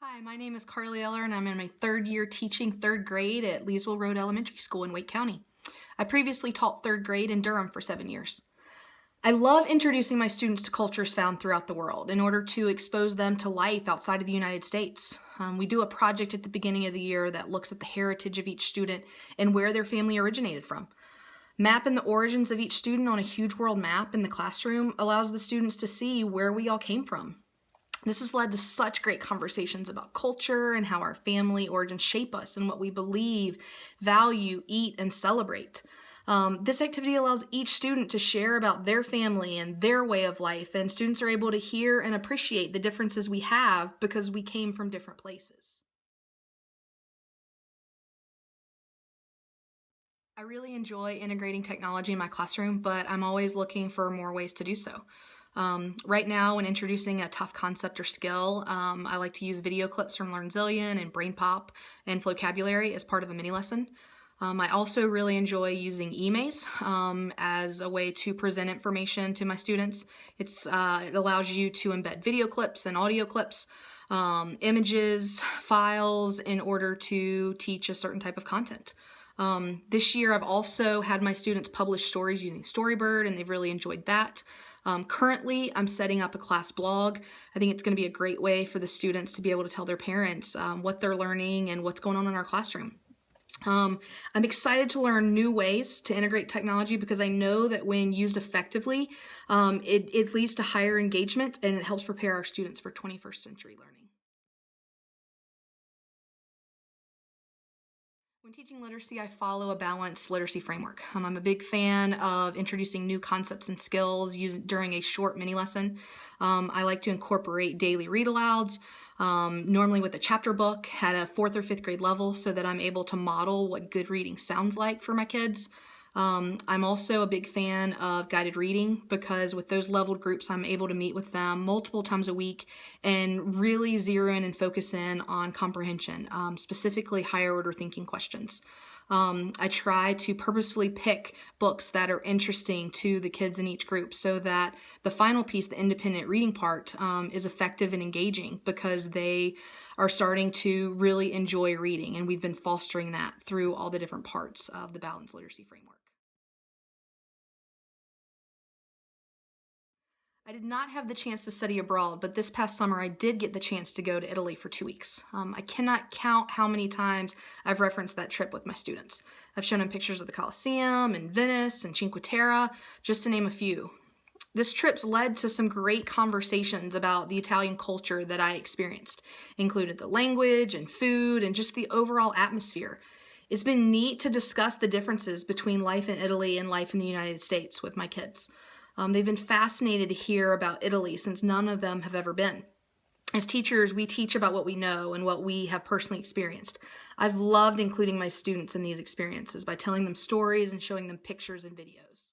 Hi, my name is Carly Eller and I'm in my third year teaching third grade at Leesville Road Elementary School in Wake County. I previously taught third grade in Durham for 7 years. I love introducing my students to cultures found throughout the world in order to expose them to life outside of the United States. We do a project at the beginning of the year that looks at the heritage of each student and where their family originated from. Mapping the origins of each student on a huge world map in the classroom allows the students to see where we all came from. This has led to such great conversations about culture and how our family origins shape us and what we believe, value, eat, and celebrate. This activity allows each student to share about their family and their way of life, and students are able to hear and appreciate the differences we have because we came from different places. I really enjoy integrating technology in my classroom, but I'm always looking for more ways to do so. Right now, when introducing a tough concept or skill, I like to use video clips from LearnZillion and BrainPop and Vocabulary as part of a mini lesson. I also really enjoy using emails as a way to present information to my students. It allows you to embed video clips and audio clips, images, files in order to teach a certain type of content. This year, I've also had my students publish stories using Storybird, and they've really enjoyed that. Currently, I'm setting up a class blog. I think it's going to be a great way for the students to be able to tell their parents what they're learning and what's going on in our classroom. I'm excited to learn new ways to integrate technology because I know that when used effectively, it leads to higher engagement and it helps prepare our students for 21st century learning. When teaching literacy, I follow a balanced literacy framework. I'm a big fan of introducing new concepts and skills during a short mini lesson. I like to incorporate daily read alouds, normally with a chapter book at a 4th or 5th grade level so that I'm able to model what good reading sounds like for my kids. I'm also a big fan of guided reading because with those leveled groups, I'm able to meet with them multiple times a week and really zero in and focus in on comprehension, specifically higher order thinking questions. I try to purposefully pick books that are interesting to the kids in each group so that the final piece, the independent reading part, is effective and engaging because they are starting to really enjoy reading, and we've been fostering that through all the different parts of the balanced literacy framework. I did not have the chance to study abroad, but this past summer I did get the chance to go to Italy for 2 weeks. I cannot count how many times I've referenced that trip with my students. I've shown them pictures of the Colosseum and Venice and Cinque Terre, just to name a few. This trip's led to some great conversations about the Italian culture that I experienced, included the language and food and just the overall atmosphere. It's been neat to discuss the differences between life in Italy and life in the United States with my kids. They've been fascinated to hear about Italy since none of them have ever been. As teachers, we teach about what we know and what we have personally experienced. I've loved including my students in these experiences by telling them stories and showing them pictures and videos.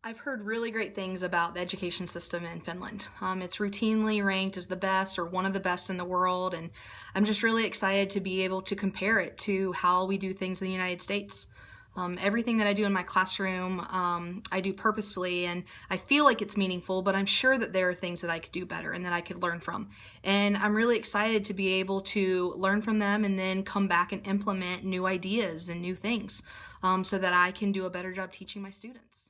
I've heard really great things about the education system in Finland. It's routinely ranked as the best or one of the best in the world, and I'm just really excited to be able to compare it to how we do things in the United States. Everything that I do in my classroom, I do purposefully, and I feel like it's meaningful, but I'm sure that there are things that I could do better and that I could learn from. And I'm really excited to be able to learn from them and then come back and implement new ideas and new things so that I can do a better job teaching my students.